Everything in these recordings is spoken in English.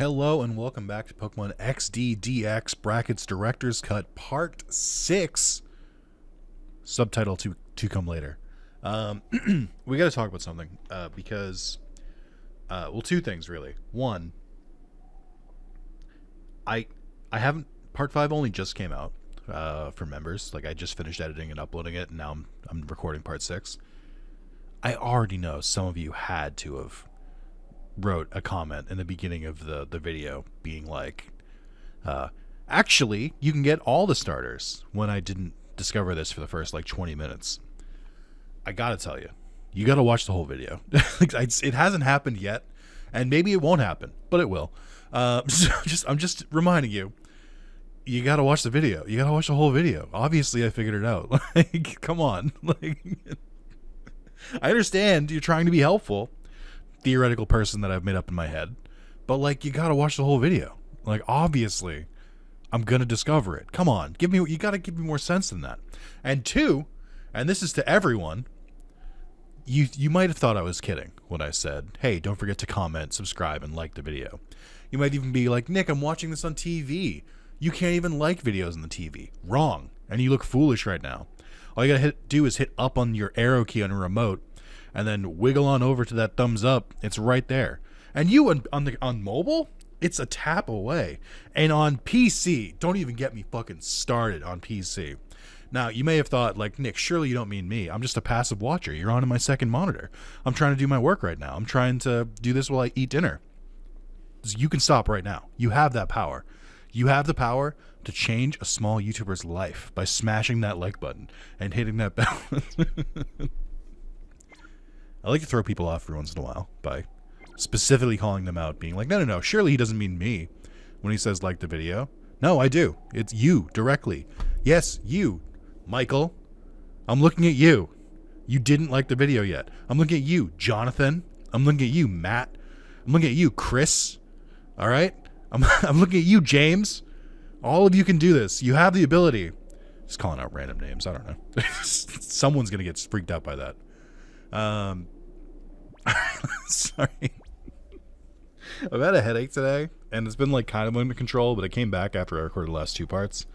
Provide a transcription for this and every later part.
Hello and welcome back to Pokemon XDDX Brackets Director's Cut Part 6. Subtitle to come later. We got to talk about something because, two things really. One, I haven't, Part 5 only just came out for members. Like I just finished editing and uploading it and now I'm recording Part 6. I already know some of you had to have wrote a comment in the beginning of the video being like, actually, you can get all the starters, when I didn't discover this for the first like 20 minutes. I gotta tell you, you gotta watch the whole video. It hasn't happened yet, and maybe it won't happen, but it will. I'm just reminding you, you gotta watch the video. You gotta watch the whole video. Obviously, I figured it out. Like, come on. Like, I understand you're trying to be helpful, theoretical person that I've made up in my head, but like, you gotta watch the whole video. Like, obviously I'm gonna discover it. Come on, you gotta give me more sense than that. And two, and this is to everyone, you might have thought I was kidding when I said, hey, don't forget to comment, subscribe, and like the video. You might even be like, Nick, I'm watching this on TV. You can't even like videos on the TV. Wrong. And you look foolish right now. All you gotta do is hit up on your arrow key on your remote and then wiggle on over to that thumbs up. It's right there. And you on mobile, it's a tap away. And on PC, don't even get me fucking started on PC. Now, you may have thought, like, Nick, surely you don't mean me. I'm just a passive watcher. You're on my second monitor. I'm trying to do my work right now. I'm trying to do this while I eat dinner. You can stop right now. You have that power. You have the power to change a small YouTuber's life by smashing that like button and hitting that bell. I like to throw people off every once in a while by specifically calling them out, being like, no, surely he doesn't mean me when he says like the video. No, I do. It's you directly. Yes, you, Michael. I'm looking at you. You didn't like the video yet. I'm looking at you, Jonathan. I'm looking at you, Matt. I'm looking at you, Chris. All right? I'm looking at you, James. All of you can do this. You have the ability. Just calling out random names. I don't know. Someone's going to get freaked out by that. Sorry. I've had a headache today, and it's been like kind of under control, but it came back after I recorded the last two parts,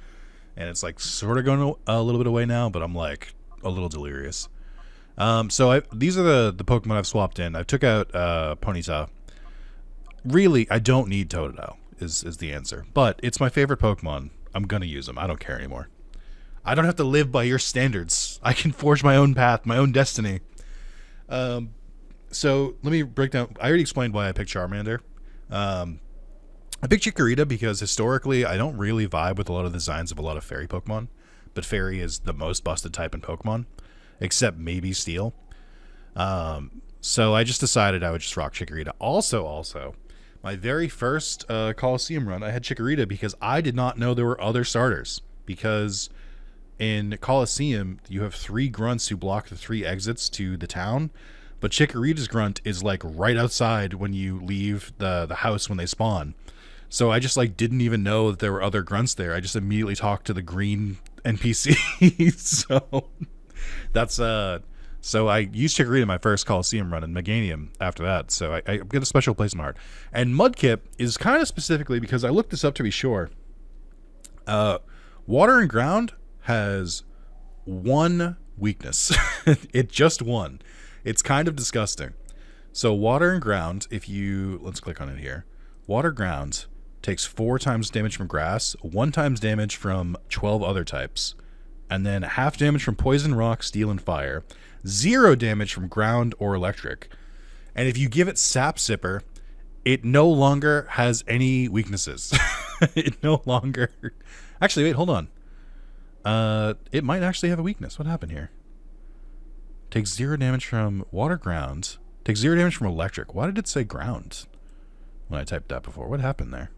and it's like sort of going a little bit away now, but I'm like a little delirious. So these are the Pokemon I've swapped in. I took out Ponyta. Really, I don't need Totodile is the answer, but it's my favorite Pokemon. I'm gonna use them. I don't care anymore. I don't have to live by your standards. I can forge my own path, my own destiny. So let me break down. I already explained why I picked Charmander. I picked Chikorita because historically I don't really vibe with a lot of the designs of a lot of fairy Pokemon, but fairy is the most busted type in Pokemon, except maybe Steel. So I just decided I would just rock Chikorita. Also, my very first Coliseum run, I had Chikorita because I did not know there were other starters, because in Coliseum, you have 3 grunts who block the 3 exits to the town, but Chikorita's grunt is like right outside when you leave the house when they spawn. So I just like didn't even know that there were other grunts there. I just immediately talked to the green NPC. So that's so I used Chikorita in my first Coliseum run and Meganium after that. So I get a special place in my heart. And Mudkip is kind of specifically because I looked this up to be sure. Water and Ground has one weakness. It just one. It's kind of disgusting. So Water and Ground, let's click on it here. Water Ground takes 4 times damage from grass, 1 times damage from 12 other types, and then half damage from poison, rock, steel, and fire, 0 damage from ground or electric. And if you give it Sap Sipper, it no longer has any weaknesses. It no longer... Actually, wait, hold on. It might actually have a weakness. What happened here? Takes 0 damage from water, ground. Takes 0 damage from electric. Why did it say ground when I typed that before? What happened there?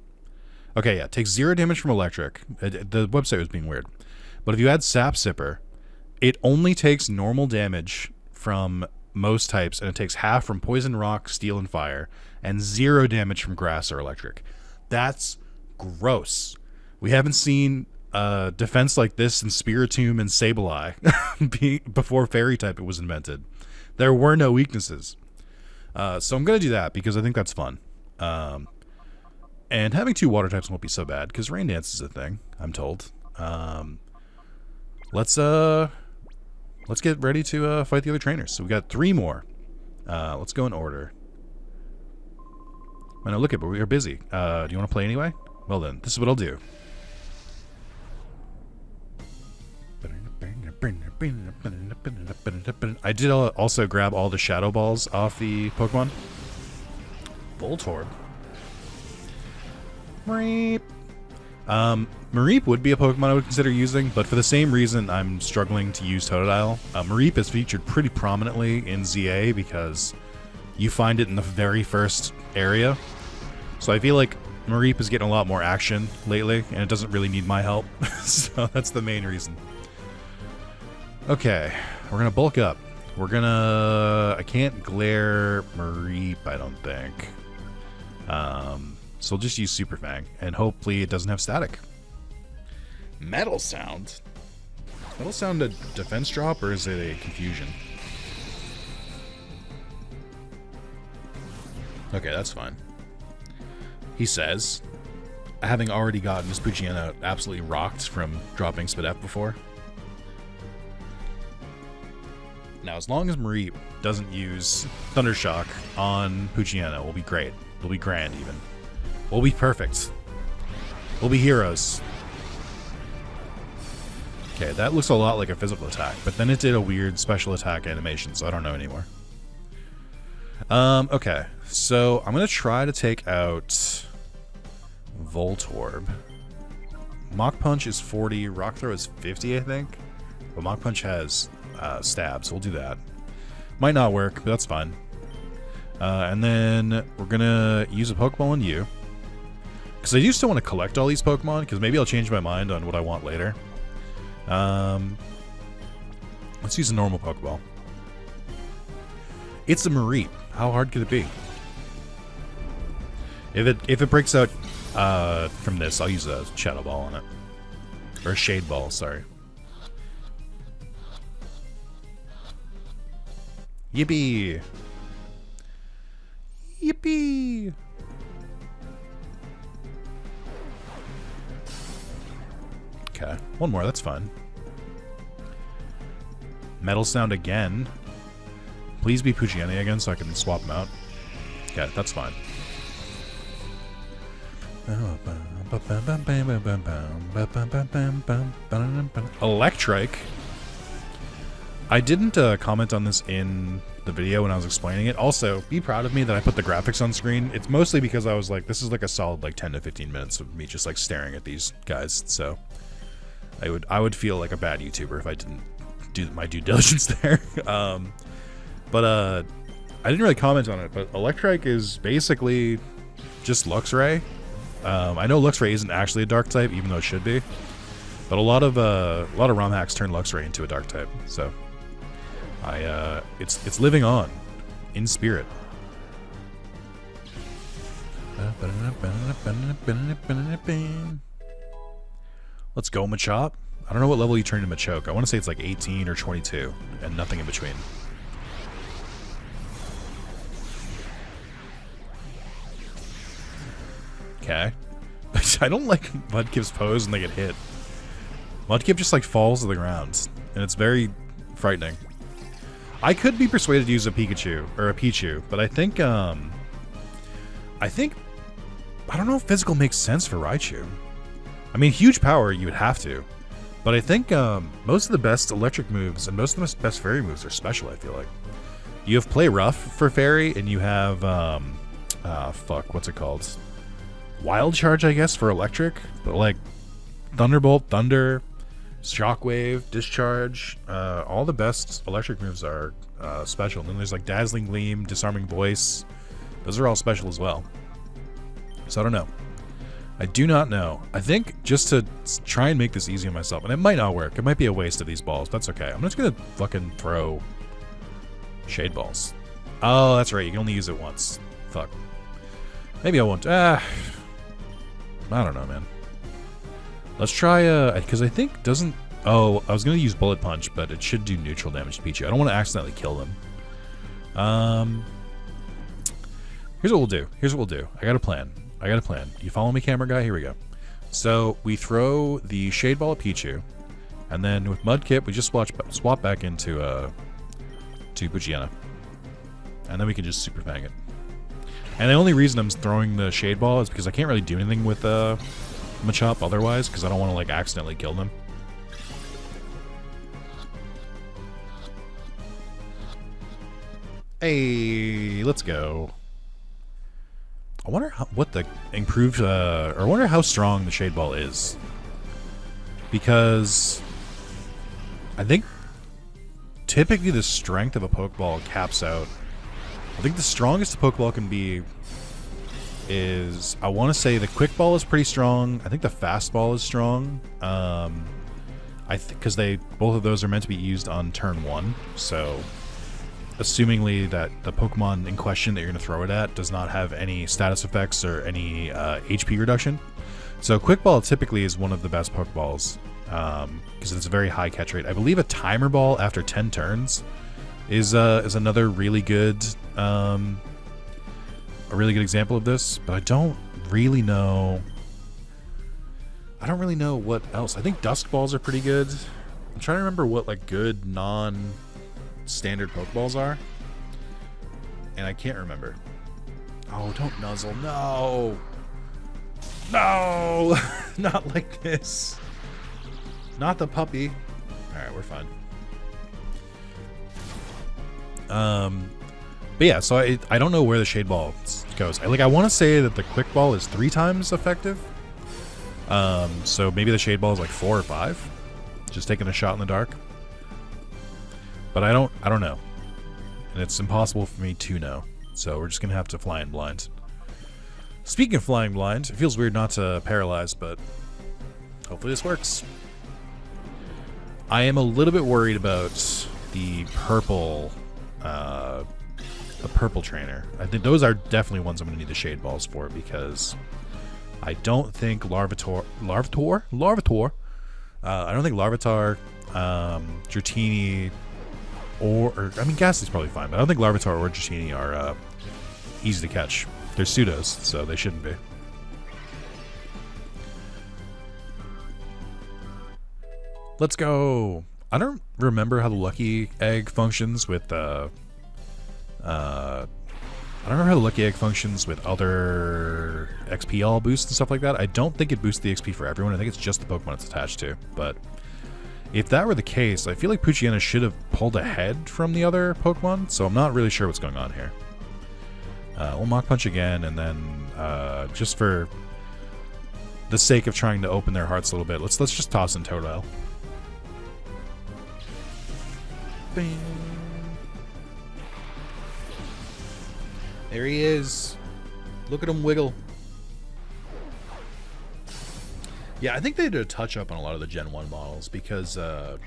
Okay, yeah. Takes 0 damage from electric. The website was being weird. But if you add Sap Sipper, it only takes normal damage from most types, and it takes half from poison, rock, steel, and fire, and 0 damage from grass or electric. That's gross. We haven't seen defense like this in Spiritomb and Sableye before fairy type it was invented. There were no weaknesses. So I'm going to do that because I think that's fun. And having 2 water types won't be so bad, because Rain Dance is a thing, I'm told. Let's get ready to fight the other trainers. So we got 3 more. Let's go in order. I know, look at, but we are busy. Do you want to play anyway? Well then, this is what I'll do. I did also grab all the shadow balls off the Pokemon. Voltorb. Mareep. Mareep would be a Pokemon I would consider using, but for the same reason I'm struggling to use Totodile. Mareep is featured pretty prominently in ZA because you find it in the very first area. So I feel like Mareep is getting a lot more action lately, and it doesn't really need my help. So that's the main reason. Okay, we're gonna bulk up. We're gonna... I can't glare Mareep, I don't think. So we'll just use Super Fang, and hopefully it doesn't have static. Metal Sound? Metal Sound a defense drop, or is it a confusion? Okay, that's fine. He says, having already gotten his Poochyena absolutely rocked from dropping Spadef before. Now, as long as Mareep doesn't use Thundershock on Poochyena, we'll be great. We'll be grand, even. We'll be perfect. We'll be heroes. Okay, that looks a lot like a physical attack, but then it did a weird special attack animation, so I don't know anymore. Okay, so I'm going to try to take out Voltorb. Mach Punch is 40, Rock Throw is 50, I think. But Mach Punch has stab, so we'll do that. Might not work, but that's fine. And then we're going to use a Pokeball on you. Because I do still want to collect all these Pokemon, because maybe I'll change my mind on what I want later. Let's use a normal Pokeball. It's a Mareep. How hard could it be? If it breaks out from this, I'll use a Shadow Ball on it. Or a Shade Ball, sorry. Yippee! Yippee! Okay, one more, that's fine. Metal Sound again. Please be Poochyena again so I can swap them out. Okay, that's fine. Electrike. I didn't comment on this in the video when I was explaining it. Also, be proud of me that I put the graphics on screen. It's mostly because I was like, this is like a solid like 10 to 15 minutes of me just like staring at these guys. So I would feel like a bad YouTuber if I didn't do my due diligence there. But I didn't really comment on it, but Electrike is basically just Luxray. I know Luxray isn't actually a dark type, even though it should be. But a lot of ROM hacks turn Luxray into a dark type, so it's living on in spirit. Let's go, Machop. I don't know what level you turned into Machoke. I want to say it's like 18 or 22, and nothing in between. Okay. I don't like Mudkip's pose when they get hit. Mudkip just like falls to the ground, and it's very frightening. I could be persuaded to use a Pikachu or a Pichu, but I think I don't know if physical makes sense for Raichu. I mean, huge power you would have to, but I think most of the best electric moves and most of the best fairy moves are special. I feel like you have Play Rough for fairy, and you have what's it called? Wild Charge, I guess, for electric, but like Thunderbolt, Thunder, Shockwave, Discharge, all the best electric moves are special. And then there's like Dazzling Gleam, Disarming Voice. Those are all special as well. So I don't know. I do not know. I think just to try and make this easy on myself, and it might not work. It might be a waste of these balls. That's okay. I'm just going to fucking throw Shade Balls. Oh, that's right. You can only use it once. Fuck. Maybe I won't. I don't know, man. Let's try, because I think doesn't... Oh, I was going to use Bullet Punch, but it should do neutral damage to Pichu. I don't want to accidentally kill them. Here's what we'll do. I got a plan. I got a plan. You follow me, camera guy? Here we go. So we throw the Shade Ball at Pichu, and then with Mudkip, we just swap back into to Poochyena. And then we can just Super Fang it. And the only reason I'm throwing the Shade Ball is because I can't really do anything with Machop otherwise, because I don't want to like accidentally kill them. Hey, let's go. I wonder what the improved, or I wonder how strong the Shade Ball is. Because I think typically the strength of a Pokeball caps out. I think the strongest a Pokeball can be is, I want to say the Quick Ball is pretty strong. I think the Fast Ball is strong. Because both of those are meant to be used on turn 1. So, assumingly that the Pokemon in question that you're going to throw it at does not have any status effects or any HP reduction. So Quick Ball typically is one of the best Pokeballs because it's a very high catch rate. I believe a Timer Ball after 10 turns is another really good example of this, but I don't really know what else. I think Dusk Balls are pretty good. I'm trying to remember what like good non-standard Pokeballs are, and I can't remember. Oh, don't nuzzle. No! No! Not like this. Not the puppy. Alright, we're fine. But yeah, so I don't know where the Shade Ball goes. I want to say that the Quick Ball is 3 times effective. So maybe the Shade Ball is like 4 or 5. Just taking a shot in the dark. But I don't know. And it's impossible for me to know. So we're just gonna have to fly in blind. Speaking of flying blind, it feels weird not to paralyze, but hopefully this works. I am a little bit worried about the purple trainer. I think those are definitely ones I'm going to need the Shade Balls for, because I don't think Larvitar, I don't think Larvitar, Dratini, or I mean, Ghastly's probably fine, but I don't think Larvitar or Dratini are easy to catch. They're pseudos, so they shouldn't be. Let's go. I don't remember how the Lucky Egg functions with I don't remember how the Lucky Egg functions with other XP all boosts and stuff like that. I don't think it boosts the XP for everyone. I think it's just the Pokemon it's attached to. But if that were the case, I feel like Poochyena should have pulled ahead from the other Pokemon, so I'm not really sure what's going on here. We'll Mach Punch again, and then just for the sake of trying to open their hearts a little bit, let's just toss in Totodile. Bing. There he is. Look at him wiggle. Yeah, I think they did a touch-up on a lot of the Gen 1 models, because I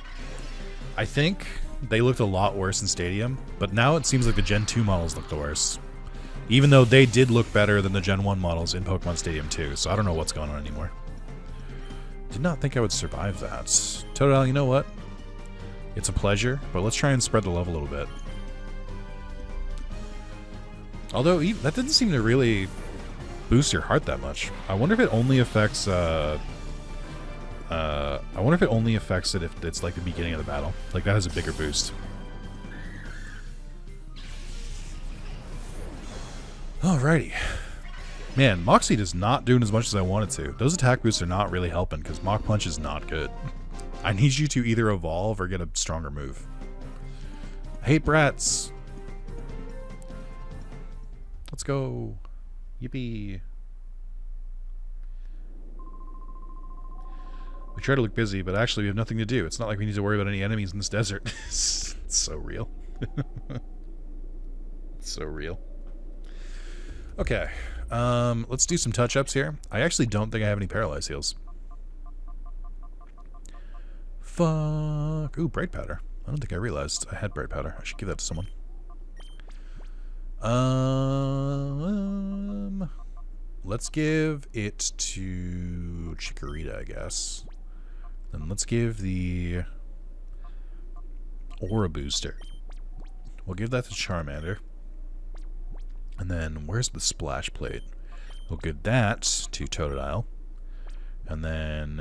think they looked a lot worse in Stadium, but now it seems like the Gen 2 models look the worst. Even though they did look better than the Gen 1 models in Pokemon Stadium 2, so I don't know what's going on anymore. Did not think I would survive that. Totodile, you know what? It's a pleasure, but let's try and spread the love a little bit. Although, that didn't seem to really boost your heart that much. I wonder if it only affects, I wonder if it only affects it if it's like the beginning of the battle. Like, that has a bigger boost. Alrighty. Man, Moxie is not doing as much as I wanted to. Those attack boosts are not really helping, because Mach Punch is not good. I need you to either evolve or get a stronger move. I hate brats. Let's go. Yippee. We try to look busy, but actually we have nothing to do. It's not like we need to worry about any enemies in this desert. It's so real. It's so real. Okay. Let's do some touch-ups here. I actually don't think I have any Paralyze heals. Fuck. Ooh, Bright Powder. I don't think I realized I had Bright Powder. I should give that to someone. Let's give it to Chikorita, I guess. Then let's give the Aura Booster. We'll give that to Charmander. And then where's the Splash Plate? We'll get that to Totodile. And then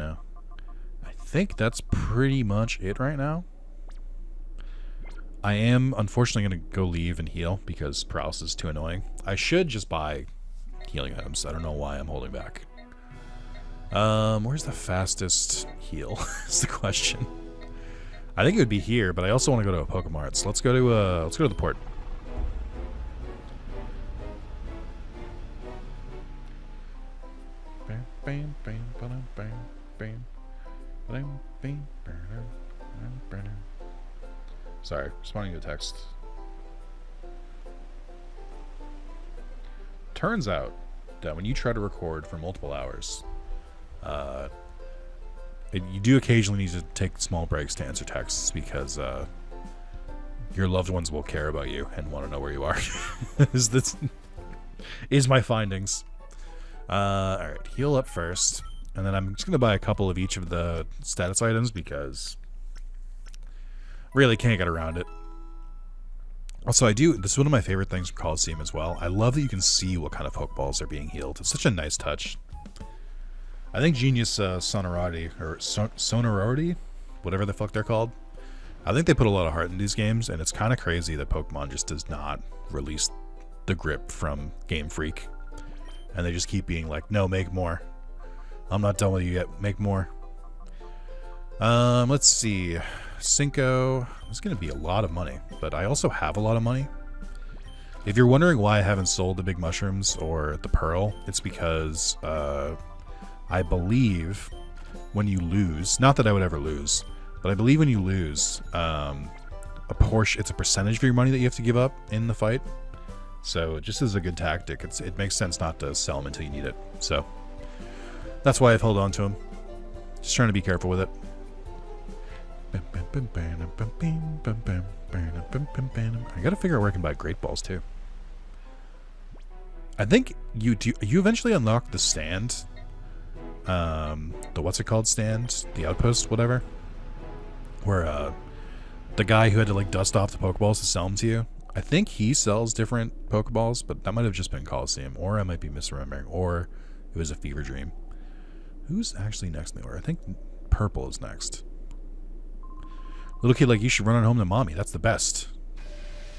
I think that's pretty much it right now. I am unfortunately going to go leave and heal because paralysis is too annoying. I should just buy healing items. I don't know why I'm holding back. Where's the fastest heal is the question. I think it would be here, but I also want to go to a Pokemart. So let's go to the port. Sorry, responding to a text. Turns out that when you try to record for multiple hours, you do occasionally need to take small breaks to answer texts because your loved ones will care about you and want to know where you are. is my findings. Alright, heal up first. And then I'm just going to buy a couple of each of the status items because really can't get around it. Also, this is one of my favorite things from Coliseum as well. I love that you can see what kind of Pokeballs are being healed. It's such a nice touch. I think Genius Sonority, or Sonority, whatever the fuck they're called, I think they put a lot of heart in these games, and it's kind of crazy that Pokemon just does not release the grip from Game Freak. And they just keep being like, no, make more. I'm not done with you yet. Make more. Let's see. Cinco is going to be a lot of money, but I also have a lot of money. If you're wondering why I haven't sold the big mushrooms or the pearl, it's because I believe when you lose, not that I would ever lose, but I believe when you lose, it's a percentage of your money that you have to give up in the fight. So just as a good tactic, it makes sense not to sell them until you need it. So that's why I've held on to them. Just trying to be careful with it. I gotta figure out where I can buy Great Balls too. I think you eventually unlock the stand. The what's it called stand? The outpost, whatever. Where the guy who had to like dust off the Pokeballs to sell them to you. I think he sells different Pokeballs, but that might have just been Coliseum, or I might be misremembering, or it was a fever dream. Who's actually next in the order? I think Purple is next. Little kid like you should run on home to mommy. That's the best.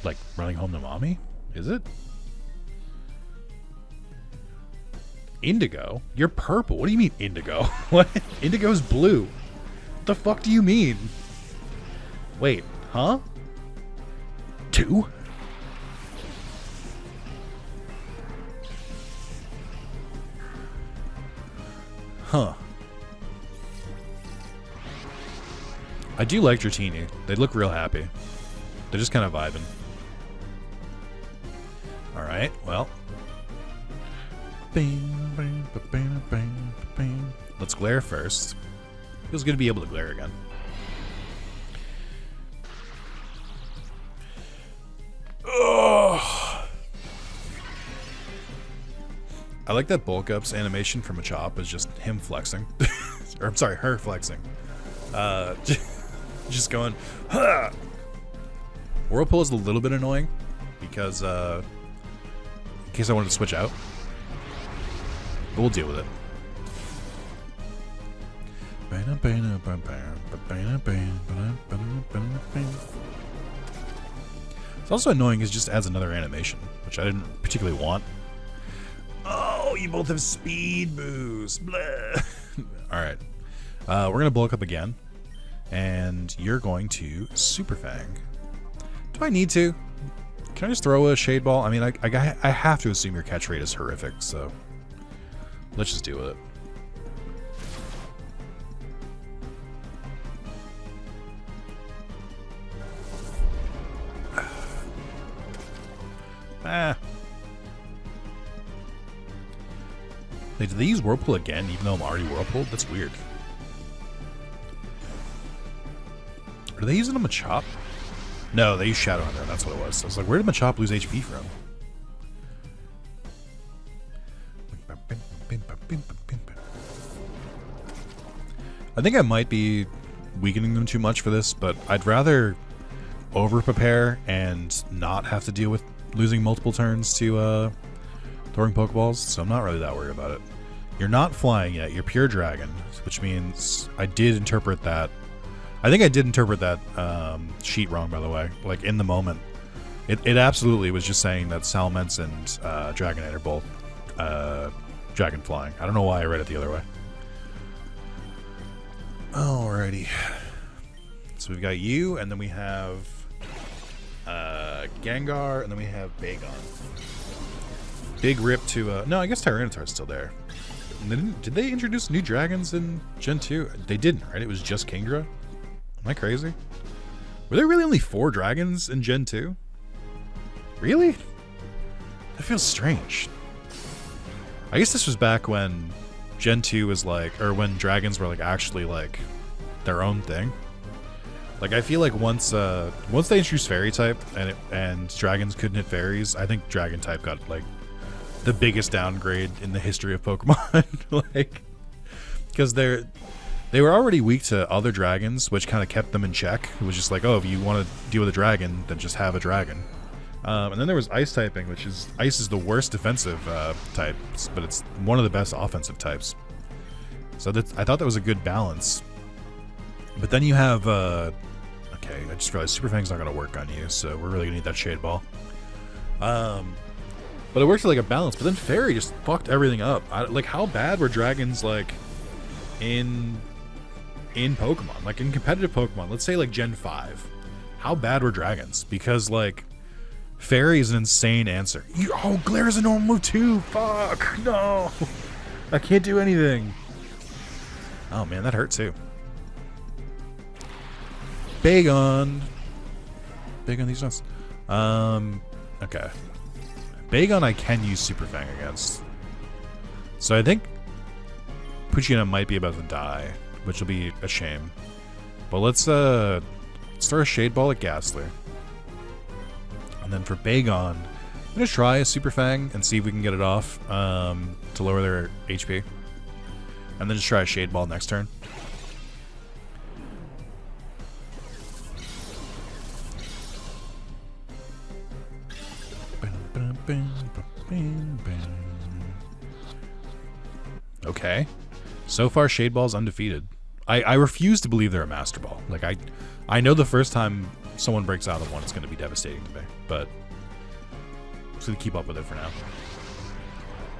Like running home to mommy? Is it? Indigo? You're purple. What do you mean indigo? What? Indigo's blue. What the fuck do you mean? Wait, huh? 2? Huh. I do like Dratini. They look real happy. They're just kind of vibing. Alright, well. Let's glare first. Feels good to be able to glare again. Ugh. I like that Bulk Up's animation from Machop is just him flexing. Or I'm sorry, her flexing. Just going, huh! Whirlpool is a little bit annoying because in case I wanted to switch out. But we'll deal with it. It's also annoying because it just adds another animation, which I didn't particularly want. Oh, you both have speed boost. Alright. We're going to bulk up again. And you're going to Super Fang. Do I need to? Can I just throw a Shade Ball? I mean, I have to assume your catch rate is horrific, so let's just deal with it. Ah. Wait, did they use Whirlpool again, even though I'm already Whirlpooled? That's weird. Are they using a Machop? No, they used Shadow Hunter, that's what it was. I was like, where did Machop lose HP from? I think I might be weakening them too much for this, but I'd rather over-prepare and not have to deal with losing multiple turns to throwing Pokeballs, so I'm not really that worried about it. You're not flying yet. You're pure dragon, which means I did interpret that. I think I did interpret that sheet wrong, by the way. Like, in the moment. It absolutely was just saying that Salamence and Dragonite are both dragon flying. I don't know why I read it the other way. Alrighty. So we've got you, and then we have Gengar, and then we have Bagon. Big rip to... no, I guess Tyranitar's still there. Did they introduce new dragons in Gen 2? They didn't, right? It was just Kingdra? Am I crazy? Were there really only 4 dragons in Gen 2? Really? That feels strange. I guess this was back when Gen 2 was like... Or when dragons were like actually like their own thing. Like, I feel like once they introduced Fairy type and dragons couldn't hit fairies, I think Dragon type got like the biggest downgrade in the history of Pokemon. Like, because they were already weak to other dragons, which kind of kept them in check. It was just like, oh, if you want to deal with a dragon, then just have a dragon. And then there was ice typing, which is ice is the worst defensive type, but it's one of the best offensive types. So I thought that was a good balance. But then you have okay, I just realized Super Fang's not going to work on you, so we're really going to need that Shade Ball. But it worked like a balance, but then Fairy just fucked everything up. Like, how bad were dragons, like, in Pokemon? Like, in competitive Pokemon, let's say, like, Gen 5. How bad were dragons? Because, like, Fairy is an insane answer. Oh, Glare is a normal move, too! Fuck! No! I can't do anything! Oh, man, that hurt, too. Bagon! Bagon these nuts. Okay. Bagon I can use Super Fang against. So I think Poochyena might be about to die, which will be a shame. But let's throw a Shade Ball at Ghastly. And then for Bagon, I'm going to try a Super Fang and see if we can get it off to lower their HP. And then just try a Shade Ball next turn. Okay. So far, Shade Ball's undefeated. I refuse to believe they're a Master Ball. Like, I know the first time someone breaks out of one, it's going to be devastating to me. But I'm just going to keep up with it for now.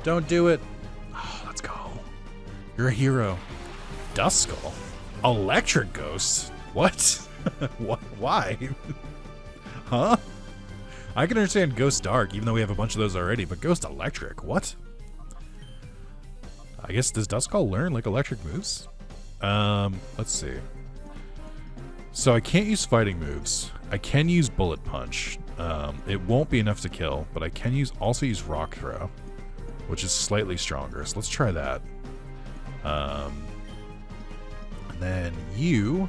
Don't do it. Oh, let's go. You're a hero. Duskull? Electric Ghost? What? What? Why? Huh? I can understand Ghost Dark, even though we have a bunch of those already, but Ghost Electric, what? I guess, does Duskull learn, like, electric moves? Let's see. So I can't use fighting moves. I can use Bullet Punch. It won't be enough to kill, but I can also use Rock Throw, which is slightly stronger, so let's try that. And then you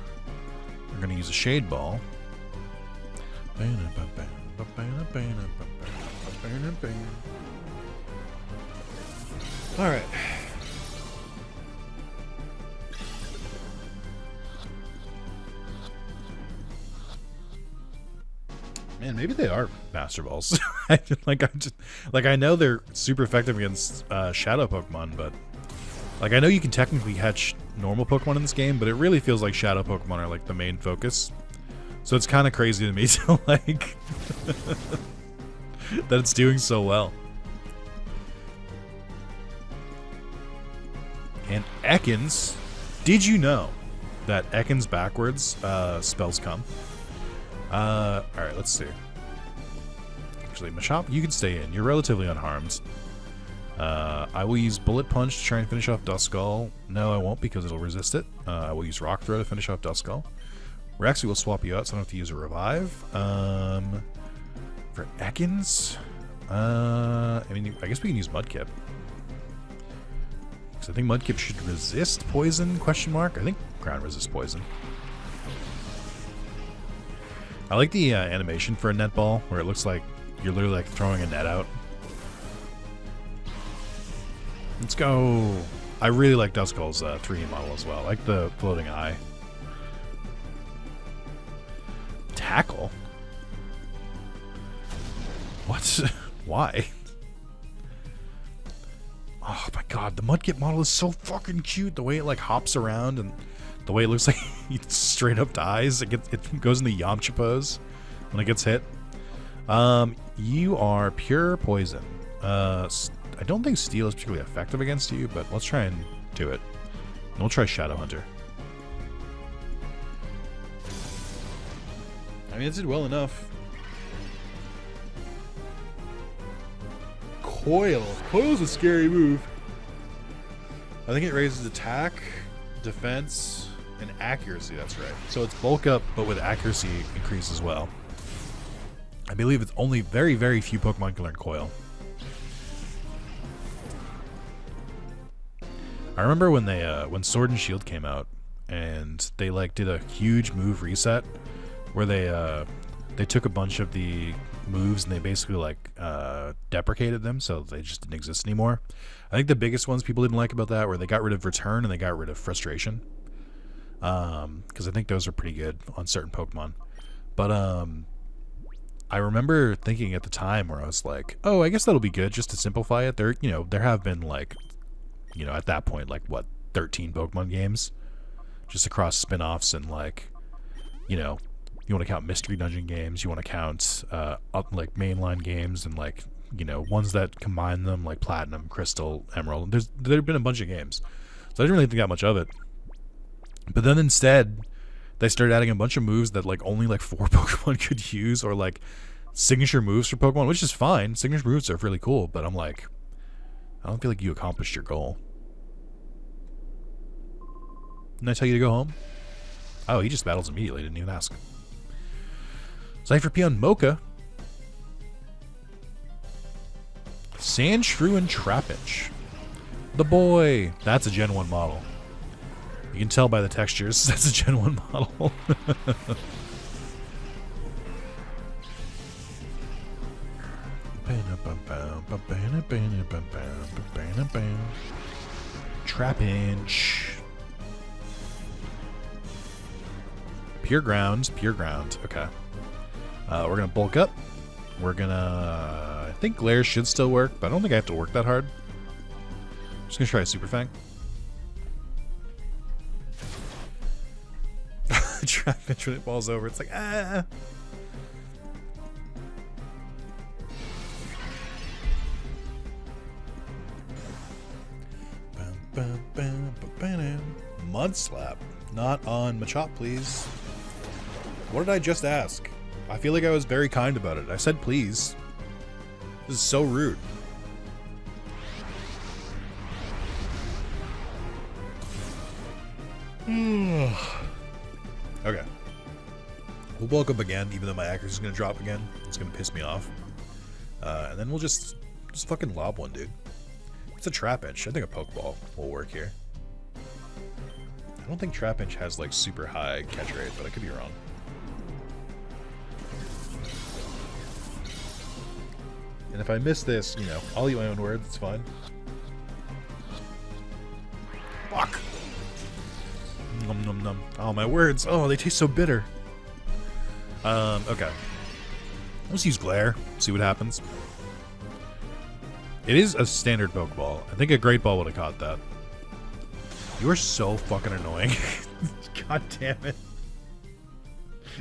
are going to use a Shade Ball. Alright. Man, maybe they are Master Balls. I know they're super effective against Shadow Pokemon, but like, I know you can technically catch normal Pokemon in this game, but it really feels like Shadow Pokemon are like the main focus. So it's kind of crazy to me to like that it's doing so well. And Ekans, did you know that Ekans backwards spells come? Alright, let's see. Actually, Machop, you can stay in. You're relatively unharmed. I will use Bullet Punch to try and finish off Duskull. No, I won't because it'll resist it. I will use Rock Throw to finish off Duskull. Rex, we will swap you out, so I don't have to use a Revive. For Ekans, I mean, I guess we can use Mudkip. Because I think Mudkip should resist poison, question mark? I think ground resists poison. I like the animation for a net ball, where it looks like you're literally like throwing a net out. Let's go. I really like Duskull's 3D model as well. I like the floating eye. Tackle? What? Why? Oh my god, the Mudkip model is so fucking cute. The way it like hops around and the way it looks like it straight up dies. It goes in the Yamcha pose when it gets hit. You are pure poison. I don't think steel is particularly effective against you, but let's try and do it. And we'll try Shadow Hunter. I mean, it did well enough. Coil. Coil's a scary move. I think it raises attack, defense, and accuracy. That's right. So it's bulk up, but with accuracy increase as well. I believe it's only very, very few Pokemon can learn Coil. I remember when they when Sword and Shield came out, and they like did a huge move reset, where they took a bunch of the moves and they basically like deprecated them, so they just didn't exist anymore. I think the biggest ones people didn't like about that were they got rid of Return and they got rid of Frustration, because I think those are pretty good on certain Pokemon. But I remember thinking at the time where I was like, oh, I guess that'll be good just to simplify it. There have been like, at that point, like what, 13 Pokemon games just across spin-offs, and like, you want to count mystery dungeon games, you want to count like mainline games, and like, ones that combine them, like Platinum, Crystal, Emerald. There've been a bunch of games, so I didn't really think that much of it. But then instead, they started adding a bunch of moves that like only like 4 Pokemon could use, or like signature moves for Pokemon, which is fine. Signature moves are really cool, but I'm like, I don't feel like you accomplished your goal. Didn't I tell you to go home? Oh, he just battles immediately. Didn't even ask. Cypher P on Mocha. Sandshrew and Trapinch. The boy. That's a Gen 1 model. You can tell by the textures. That's a Gen 1 model. Trapinch. Pure ground. Pure ground. Okay. We're going to bulk up. We're going to... I think Glare should still work, but I don't think I have to work that hard. I'm just going to try a Super Fang. Trapinch when it falls over. It's like, ah. Mud Slap. Not on Machop, please. What did I just ask? I feel like I was very kind about it. I said please. This is so rude. Okay. We'll bulk up again, even though my accuracy is going to drop again. It's going to piss me off. And then we'll just fucking lob one, dude. It's a Trapinch. I think a Pokeball will work here. I don't think Trapinch has like super high catch rate, but I could be wrong. And if I miss this, I'll eat my own words. It's fine. Fuck. Nom nom nom. Oh, my words. Oh, they taste so bitter. Okay. Let's use Glare. See what happens. It is a standard Pokeball. I think a Great Ball would have caught that. You are so fucking annoying. God damn it.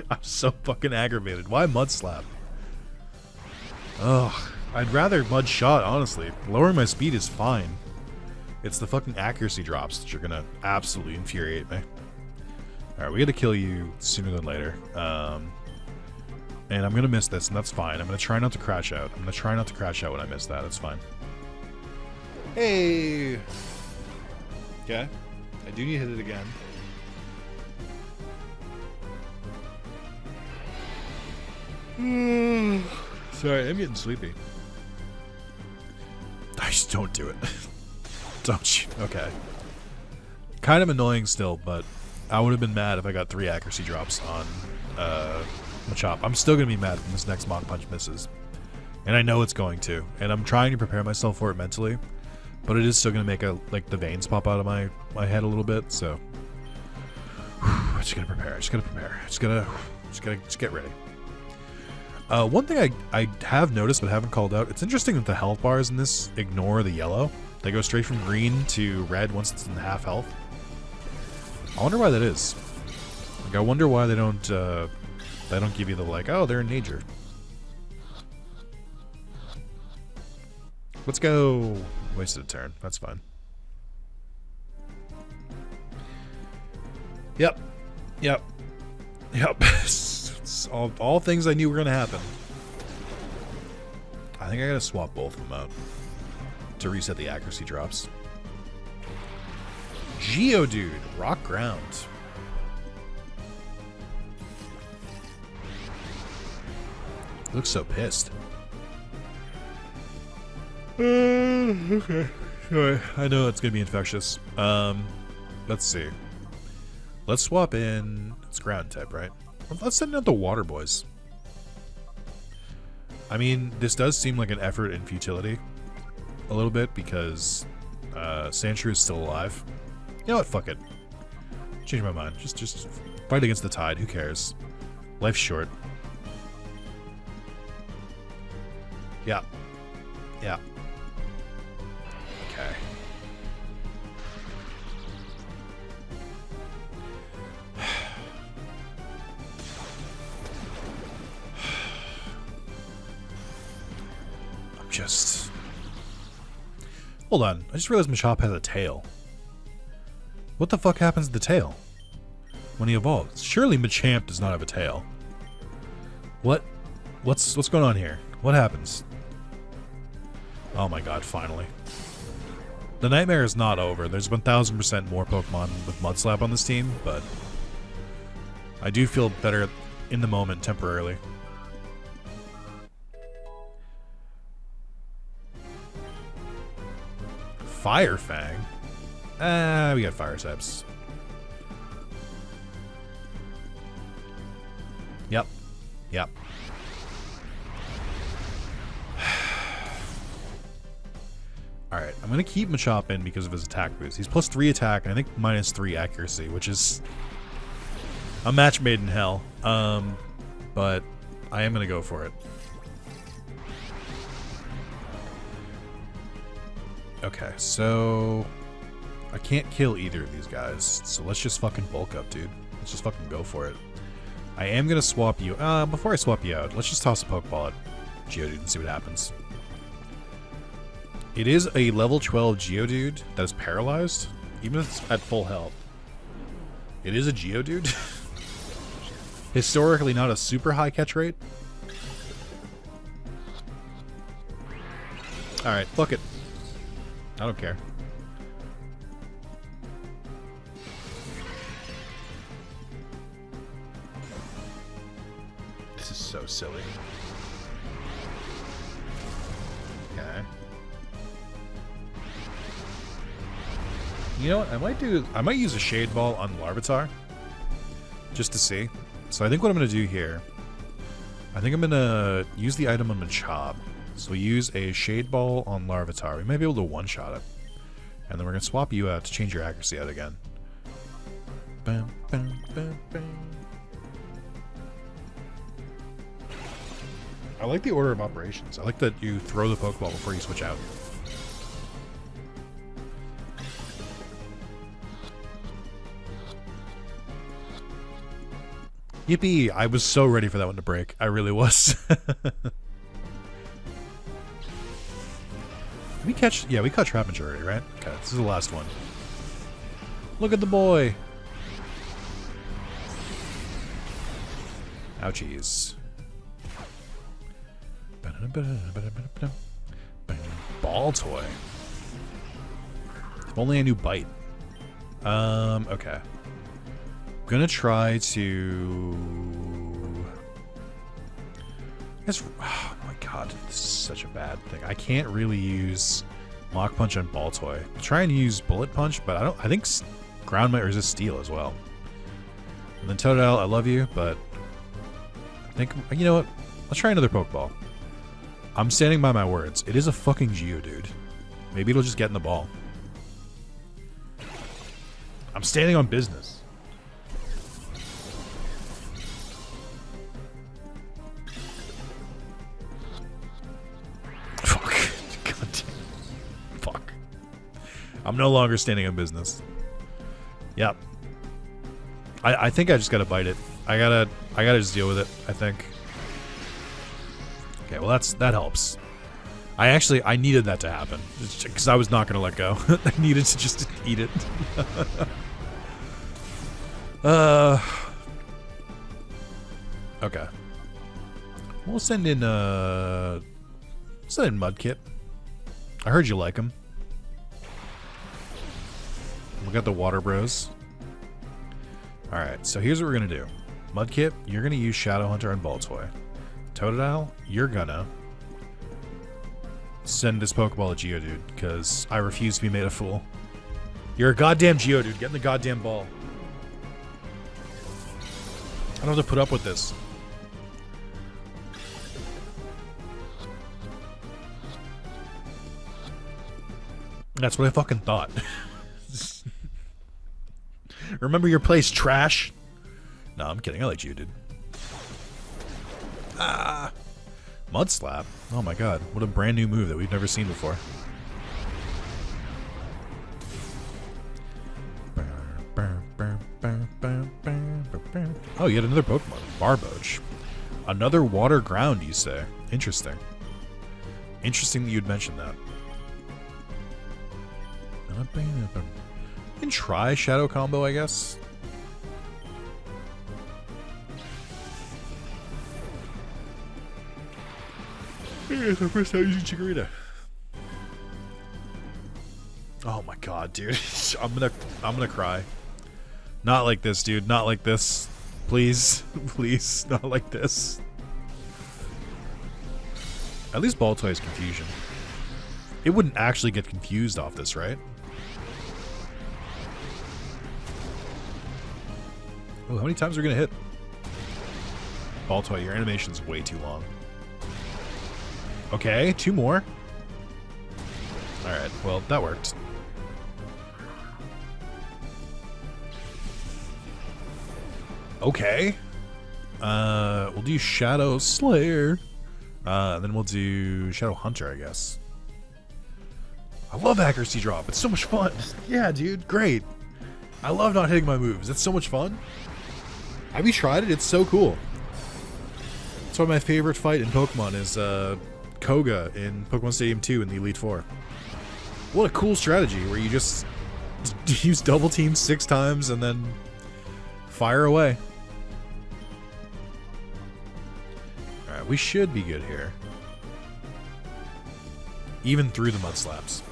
I'm so fucking aggravated. Why Mud Slap? Ugh. I'd rather Mud Shot, honestly. Lowering my speed is fine. It's the fucking accuracy drops that are gonna absolutely infuriate me. Alright, we gotta kill you sooner than later. And I'm gonna miss this, and that's fine. I'm gonna try not to crash out. I'm gonna try not to crash out when I miss that. It's fine. Hey! Okay. I do need to hit it again. Sorry, I'm getting sleepy. I just don't do it. Don't you? Okay. Kind of annoying still, but I would have been mad if I got 3 accuracy drops on Machop. I'm still going to be mad when this next Mach Punch misses. And I know it's going to. And I'm trying to prepare myself for it mentally. But it is still going to make the veins pop out of my head a little bit, so... I just got to prepare. I just got to prepare. Just get ready. One thing I have noticed but haven't called out, it's interesting that the health bars in this ignore the yellow. They go straight from green to red once it's in half health. I wonder why that is. Like, I wonder why they don't give you the like, oh, they're in danger. Let's go. Wasted a turn. That's fine. Yep. Yep. Yep. It's all things I knew were gonna happen. I think I gotta swap both of them out to reset the accuracy drops. Geodude, rock ground. Looks so pissed. Okay. Sorry. I know it's gonna be infectious. Let's see. Let's swap in. It's ground type, right? Let's send out the water boys. I mean, this does seem like an effort in futility, a little bit, because Sandshrew is still alive. You know what? Fuck it. Change my mind. Just fight against the tide. Who cares? Life's short. Yeah. Yeah. Okay. I'm just... Hold on. I just realized Machop has a tail. What the fuck happens to the tail when he evolves? Surely Machamp does not have a tail. What's going on here? What happens? Oh my god, finally. The nightmare is not over. There's 1000% more Pokemon with Mudslap on this team, but I do feel better in the moment temporarily. Fire Fang? We got fire types. Yep. Yep. Alright, I'm going to keep Machop in because of his attack boost. He's plus 3 attack and I think minus 3 accuracy, which is a match made in hell. But I am going to go for it. Okay, so I can't kill either of these guys, so let's just fucking bulk up, dude. Let's just fucking go for it. I am going to swap you. Before I swap you out, let's just toss a Pokeball at Geodude and see what happens. It is a level 12 Geodude that is paralyzed, even if it's at full health. It is a Geodude. Historically not a super high catch rate. Alright, fuck it. I don't care. This is so silly. Okay. You know what? I might use a Shade Ball on Larvitar. Just to see. So I think what I'm going to do here, I think I'm going to use the item on Machop. So we use a Shade Ball on Larvitar. We might be able to one-shot it. And then we're going to swap you out to change your accuracy out again. Bam, bam, bam, bam. I like the order of operations. I like that you throw the Pokeball before you switch out. Yippee! I was so ready for that one to break. I really was. We catch... Yeah, we caught Trapinch already, right? Okay, this is the last one. Look at the boy! Ouchies. Ball toy. If only I knew bite. Okay. I'm gonna try to... I guess... Oh my god, this is such a bad thing. I can't really use Mach Punch on Ball Toy. I'll try and use Bullet Punch, but I think Ground might resist Steel as well. And then Totodile, I love you, but I think... You know what? Let's try another Pokeball. I'm standing by my words. It is a fucking Geodude. Maybe it'll just get in the ball. I'm standing on business. Fuck. God damn. Fuck. no longer standing on business. Yep. I think I just gotta bite it. I gotta just deal with it, I think. Okay, well that helps. I needed that to happen. Because I was not gonna let go. I needed to just eat it. Okay. We'll send in Mudkip. I heard you like him. We got the Water Bros. Alright, so here's what we're gonna do. Mudkip, you're gonna use Shadow Hunter on Baltoy. Totodile, you're gonna send this Pokeball to Geodude, because I refuse to be made a fool. You're a goddamn Geodude. Get in the goddamn ball. I don't have to put up with this. That's what I fucking thought. Remember your place, trash? No, I'm kidding. I like you, dude. Ah. Mud Slap? Oh my god. What a brand new move that we've never seen before. Oh, you had another Pokemon. Barboach. Another water ground, you say? Interesting. Interesting that you'd mention that. You can try Shadow Combo, I guess. It's my first time using Chikorita. Oh my god, dude. I'm gonna cry. Not like this, dude. Not like this. Please. Please. Not like this. At least Baltoy has confusion. It wouldn't actually get confused off this, right? Oh, how many times are we gonna hit? Baltoy, your animation's way too long. Okay, 2 more. Alright, well, that worked. Okay. We'll do Shadow Slayer. And then we'll do Shadow Hunter, I guess. I love accuracy drop. It's so much fun. Yeah, dude, great. I love not hitting my moves. It's so much fun. Have you tried it? It's so cool. That's why my favorite fight in Pokemon is Koga in Pokemon Stadium 2 in the Elite Four. What a cool strategy where you just use double team 6 times and then fire away. Alright, we should be good here. Even through the Mud Slaps.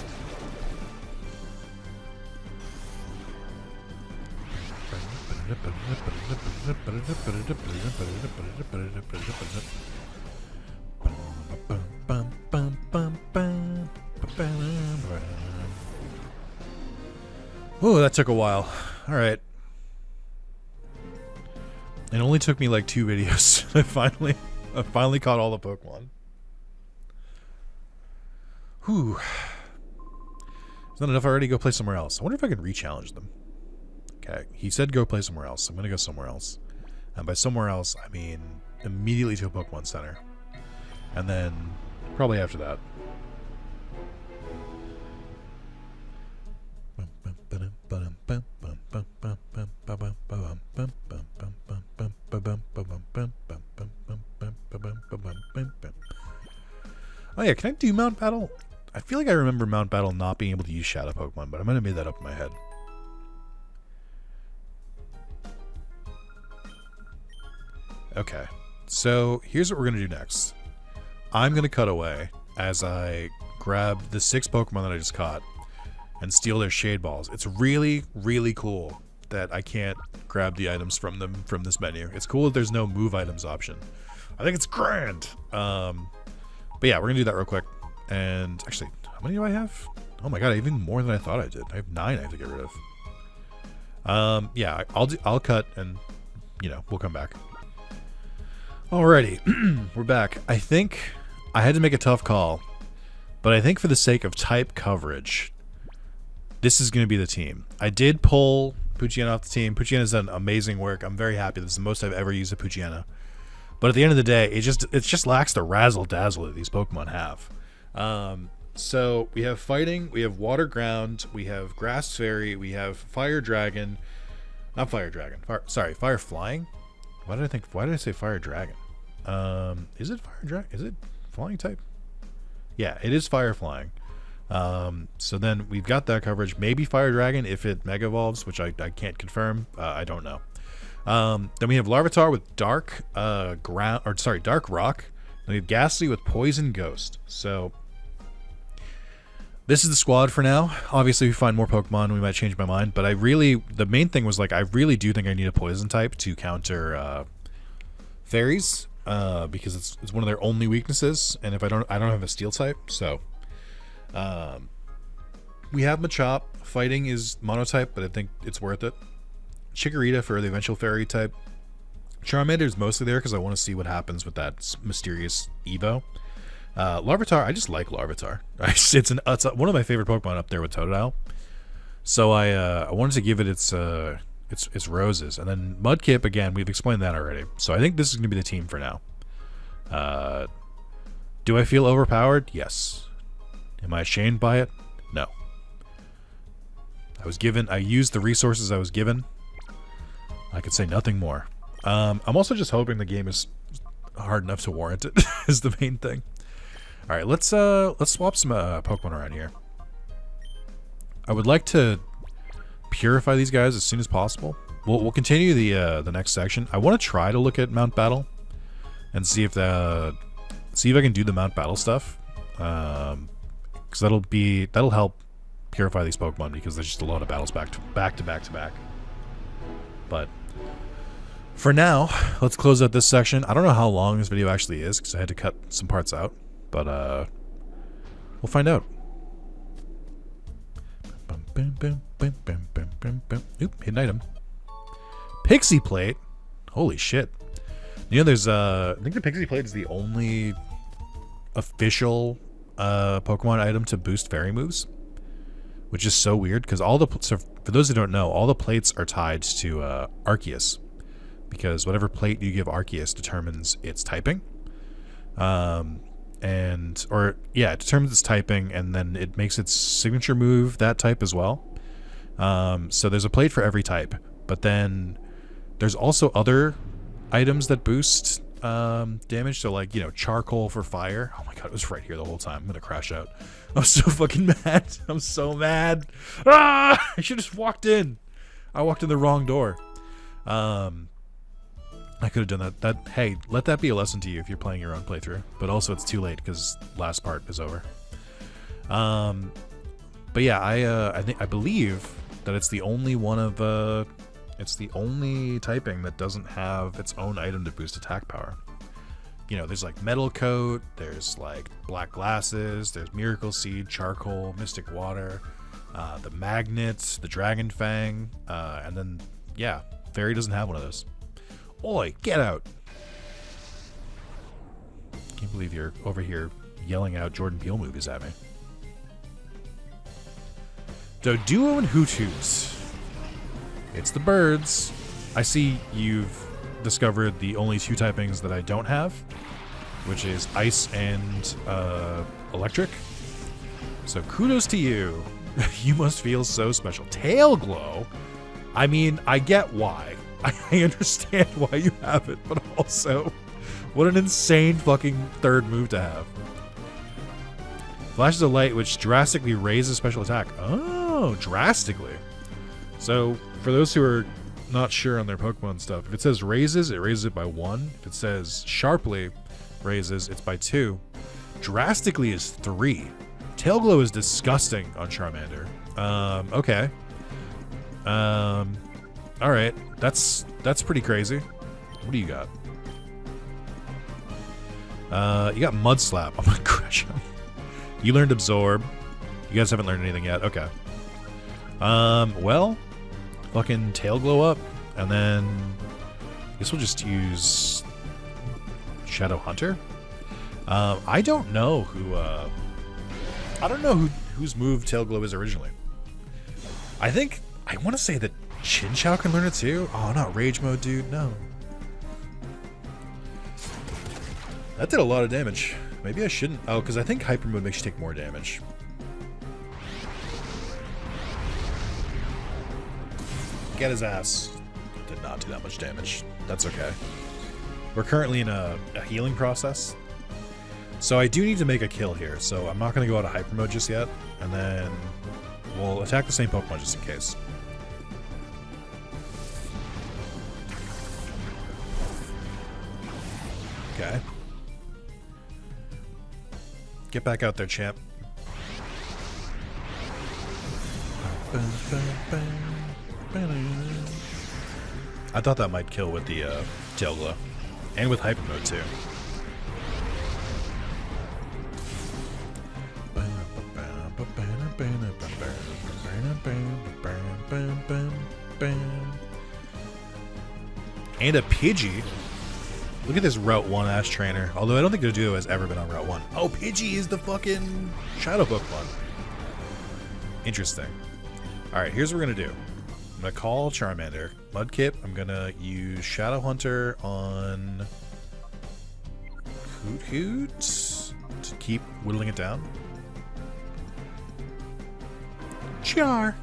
Oh, that took a while. Alright. It only took me like 2 videos. I finally caught all the Pokemon. Whew. Is that enough already? Go play somewhere else. I wonder if I can re-challenge them. Okay, he said go play somewhere else. I'm gonna go somewhere else. And by somewhere else, I mean immediately to a Pokemon Center. And then probably after that. Oh yeah, can I do Mount Battle? I feel like I remember Mount Battle not being able to use Shadow Pokemon, but I might have made that up in my head. Okay, so here's what we're going to do next. I'm going to cut away as I grab the 6 Pokemon that I just caught and steal their Shade Balls. It's really, really cool that I can't grab the items from them from this menu. It's cool that there's no move items option. I think it's grand. But yeah, we're going to do that real quick. And actually, how many do I have? Oh my god, even more than I thought I did. I have 9 I have to get rid of. Yeah, I'll cut and, you know, we'll come back. Alrighty, we're back. I think I had to make a tough call, but I think for the sake of type coverage, this is going to be the team. I did pull Poochyena off the team. Poochyena's done amazing work. I'm very happy. This is the most I've ever used a Poochyena. But at the end of the day, it just lacks the razzle-dazzle that these Pokemon have. So we have fighting, we have water ground, we have grass fairy, we have fire dragon. Not fire dragon. Fire flying. Why did I say fire dragon? Is it fire dragon? Is it flying type? Yeah, it is fire flying. So then we've got that coverage. Maybe fire dragon if it mega evolves, which I can't confirm. I don't know. Then we have Larvitar with dark dark rock. Then we have Ghastly with poison ghost. So this is the squad for now. Obviously, if we find more Pokemon, we might change my mind. But the main thing was like, I really do think I need a poison type to counter fairies, because it's one of their only weaknesses. And if I don't have a steel type. So we have Machop. Fighting is monotype, but I think it's worth it. Chikorita for the eventual fairy type. Charmander is mostly there because I want to see what happens with that mysterious Evo. Larvitar, I just like Larvitar. It's one of my favorite Pokemon up there with Totodile. So I wanted to give it its roses. And then Mudkip, again, we've explained that already. So I think this is going to be the team for now. Do I feel overpowered? Yes. Am I ashamed by it? No. I used the resources I was given. I could say nothing more. I'm also just hoping the game is hard enough to warrant it, is the main thing. All right, let's swap some Pokemon around here. I would like to purify these guys as soon as possible. We'll continue the next section. I want to try to look at Mount Battle and see if I can do the Mount Battle stuff, because that'll help purify these Pokemon, because there's just a lot of battles back to back. But for now, let's close out this section. I don't know how long this video actually is because I had to cut some parts out. But we'll find out. Oop, hidden item. Pixie Plate. Holy shit. You know, there's I think the Pixie Plate is the only official Pokemon item to boost fairy moves, which is so weird because so for those who don't know, all the plates are tied to Arceus, because whatever plate you give Arceus determines its typing. It determines its typing, and then it makes its signature move that type as well. So there's a plate for every type, but then there's also other items that boost damage. So like, charcoal for fire. Oh my god, it was right here the whole time. I'm gonna crash out. I'm so fucking mad. I'm so mad. I should have just walked in. I walked in the wrong door. I could have done that. Hey, let that be a lesson to you if you're playing your own playthrough. But also, it's too late because last part is over. But yeah, I believe that it's the only one of it's the only typing that doesn't have its own item to boost attack power. There's like Metal Coat, there's like Black Glasses, there's Miracle Seed, Charcoal, Mystic Water, the Magnets, the Dragon Fang, and then yeah, Fairy doesn't have one of those. Oi, get out! Can't believe you're over here yelling out Jordan Peele movies at me. Doduo and Hoothoot. It's the birds. I see you've discovered the only two typings that I don't have, which is ice and electric. So kudos to you. You must feel so special. Tail Glow? I mean, I get why. I understand why you have it, but also, what an insane fucking third move to have. Flashes of Light, which drastically raises special attack. Oh, drastically. So, for those who are not sure on their Pokemon stuff, if it says raises, it raises it by 1. If it says sharply raises, it's by 2. Drastically is 3. Tail Glow is disgusting on Charmander. Okay. Alright. That's pretty crazy. What do you got? You got Mud Slap. I'm gonna crush him. You learned Absorb. You guys haven't learned anything yet. Okay. Well, fucking Tail Glow up, and then I guess we'll just use Shadow Hunter. I don't know whose move Tail Glow is originally. I want to say that Chinchou can learn it too. Oh, not Rage Mode, dude. No. That did a lot of damage. Maybe I shouldn't. Oh, because I think hyper mode makes you take more damage. Get his ass. Did not do that much damage. That's okay. We're currently in a healing process. So I do need to make a kill here. So I'm not going to go out of hyper mode just yet. And then we'll attack the same Pokemon just in case. Okay. Get back out there, champ. I thought that might kill with the Tail Glow. And with hyper mode too. And a Pidgey. Look at this Route 1 Ash trainer. Although I don't think Doduo has ever been on Route 1. Oh, Pidgey is the fucking Shadow Pokemon. Interesting. Alright, here's what we're going to do. I'm going to call Charmander. Mudkip, I'm going to use Shadow Hunter on Hoot to keep whittling it down. Char.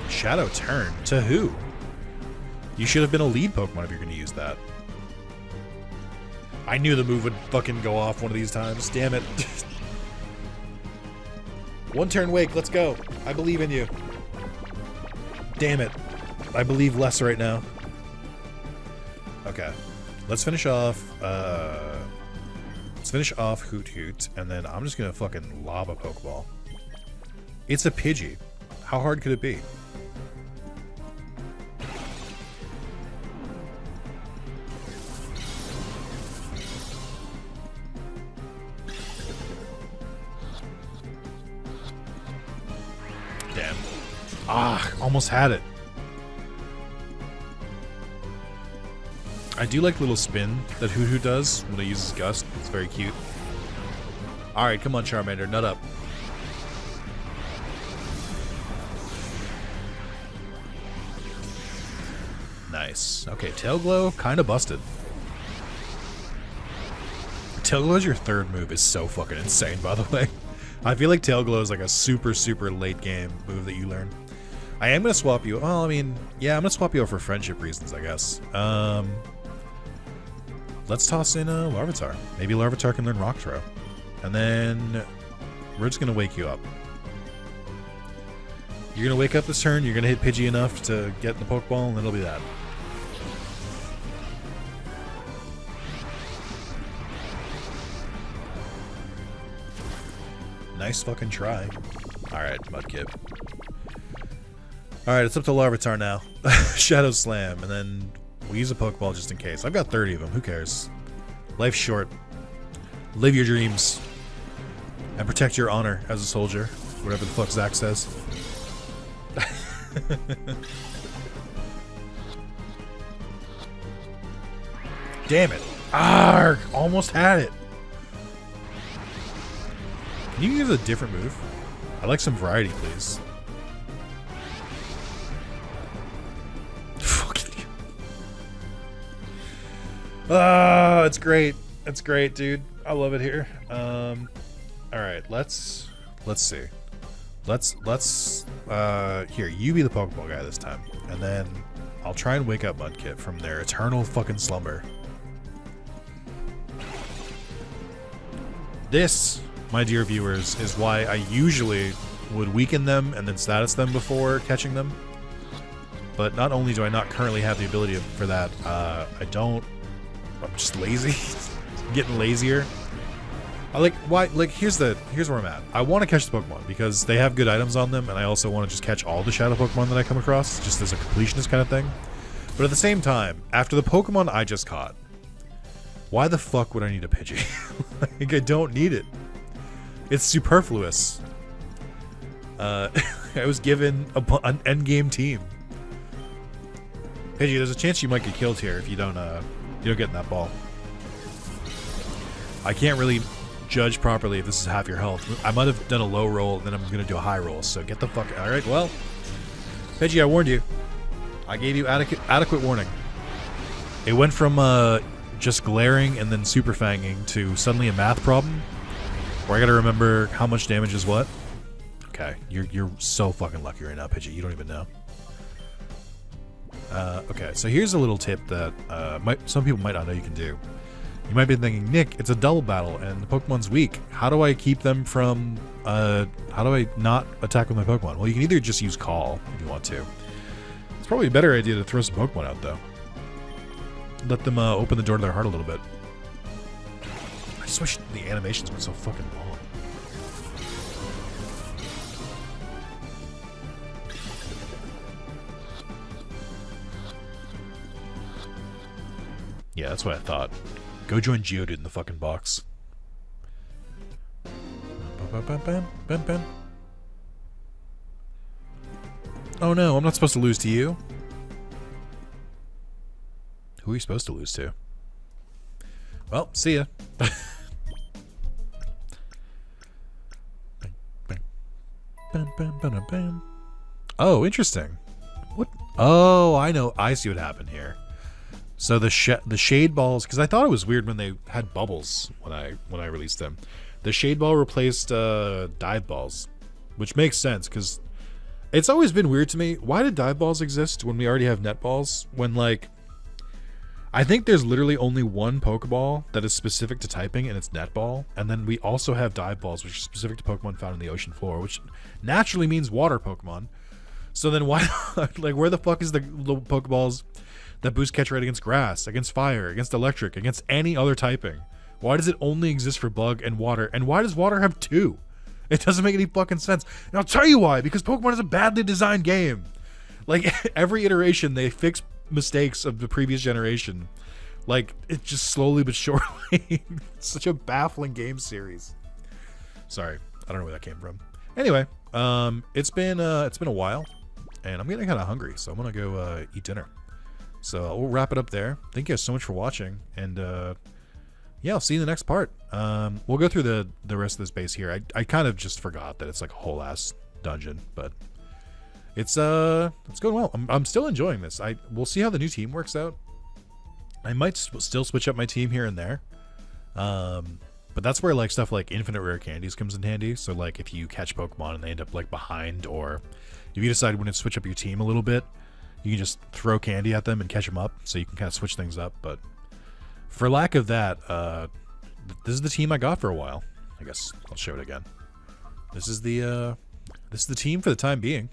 Shadow Turn? To who? You should have been a lead Pokemon if you're going to use that. I knew the move would fucking go off one of these times. Damn it. One turn wake. Let's go. I believe in you. Damn it. I believe less right now. Okay. Let's finish off. Let's finish off Hoot, and then I'm just going to fucking lob a Pokeball. It's a Pidgey. How hard could it be? Damn. Ah, almost had it. I do like the little spin that Hoot does when it uses Gust. It's very cute. Alright, come on, Charmander. Nut up. Nice. Okay, Tail Glow, kind of busted. Tail Glow is your third move is so fucking insane, by the way. I feel like Tail Glow is like a super, super late game move that you learn. I am going to swap you. Well, I mean, yeah, I'm going to swap you out for friendship reasons, I guess. Let's toss in a Larvitar. Maybe Larvitar can learn Rock Throw. And then we're just going to wake you up. You're going to wake up this turn, you're going to hit Pidgey enough to get in the Pokeball, and then it'll be that. Nice fucking try. Alright, Mudkip. Alright, it's up to Larvitar now. Shadow Slam, and then we'll use a Pokeball just in case. I've got 30 of them, who cares? Life's short. Live your dreams. And protect your honor as a soldier. Whatever the fuck Zach says. Damn it. Arrgh! Almost had it. Can you use a different move? I'd like some variety, please. Fucking. Ah, it's great. It's great, dude. I love it here. All right, let's see. Here, you be the Pokeball guy this time, and then I'll try and wake up Mudkip from their eternal fucking slumber. This, my dear viewers, is why I usually would weaken them and then status them before catching them. But not only do I not currently have the ability for that, I'm just lazy. Getting lazier. Here's where I'm at. I want to catch the Pokemon because they have good items on them, and I also want to just catch all the Shadow Pokemon that I come across, just as a completionist kind of thing. But at the same time, after the Pokemon I just caught, why the fuck would I need a Pidgey? Like, I don't need it. It's superfluous. I was given an endgame team. Pidgey, there's a chance you might get killed here if you don't get in that ball. I can't really judge properly if this is half your health. I might have done a low roll, and then I'm gonna do a high roll. So get the fuck. All right, well, Pidgey, I warned you. I gave you adequate warning. It went from just glaring and then super fanging to suddenly a math problem where I gotta remember how much damage is what. Okay, you're so fucking lucky right now, Pidgey. You don't even know. Okay, so here's a little tip that some people might not know you can do. You might be thinking, Nick, it's a double battle and the Pokemon's weak. How do I keep them from, how do I not attack with my Pokemon? Well, you can either just use Call if you want to. It's probably a better idea to throw some Pokemon out, though. Let them open the door to their heart a little bit. I just wish the animations weren't so fucking long. Yeah, that's what I thought. Go join Geodude in the fucking box. Oh no, I'm not supposed to lose to you. Who are you supposed to lose to? Well, see ya. Oh, interesting. What? Oh, I know. I see what happened here. So the shade balls, because I thought it was weird when they had bubbles when I released them. The shade ball replaced dive balls, which makes sense because it's always been weird to me. Why did dive balls exist when we already have net balls? When like, I think there's literally only one Pokeball that is specific to typing, and it's net ball. And then we also have dive balls, which are specific to Pokemon found in the ocean floor, which naturally means water Pokemon. So then why, like, where the fuck is the little Pokeballs that boost catch rate against grass, against fire, against electric, against any other typing? Why does it only exist for bug and water? And why does water have two? It doesn't make any fucking sense. And I'll tell you why, because Pokemon is a badly designed game. Like, every iteration, they fix mistakes of the previous generation. Like, it's just slowly but surely. It's such a baffling game series. Sorry, I don't know where that came from. Anyway, it's been a while, and I'm getting kind of hungry, so I'm gonna go eat dinner. So we'll wrap it up there. Thank you guys so much for watching, and yeah, I'll see you in the next part. We'll go through the rest of this base here. I kind of just forgot that it's like a whole ass dungeon, but it's going well. I'm still enjoying this. We'll see how the new team works out. I might still switch up my team here and there, but that's where like stuff like infinite rare candies comes in handy. So like if you catch Pokemon and they end up like behind, or if you decide when to switch up your team a little bit, you can just throw candy at them and catch them up, so you can kind of switch things up. But for lack of that, this is the team I got for a while. I guess I'll show it again. This is the team for the time being.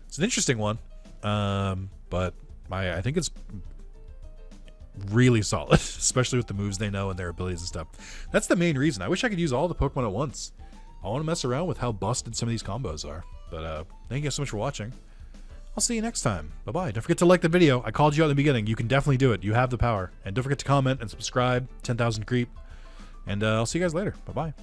It's an interesting one, but I think it's really solid, especially with the moves they know and their abilities and stuff. That's the main reason. I wish I could use all the Pokemon at once. I want to mess around with how busted some of these combos are. But thank you guys so much for watching. I'll see you next time. Bye-bye. Don't forget to like the video. I called you out in the beginning. You can definitely do it. You have the power. And don't forget to comment and subscribe. 10,000 creep. And I'll see you guys later. Bye-bye.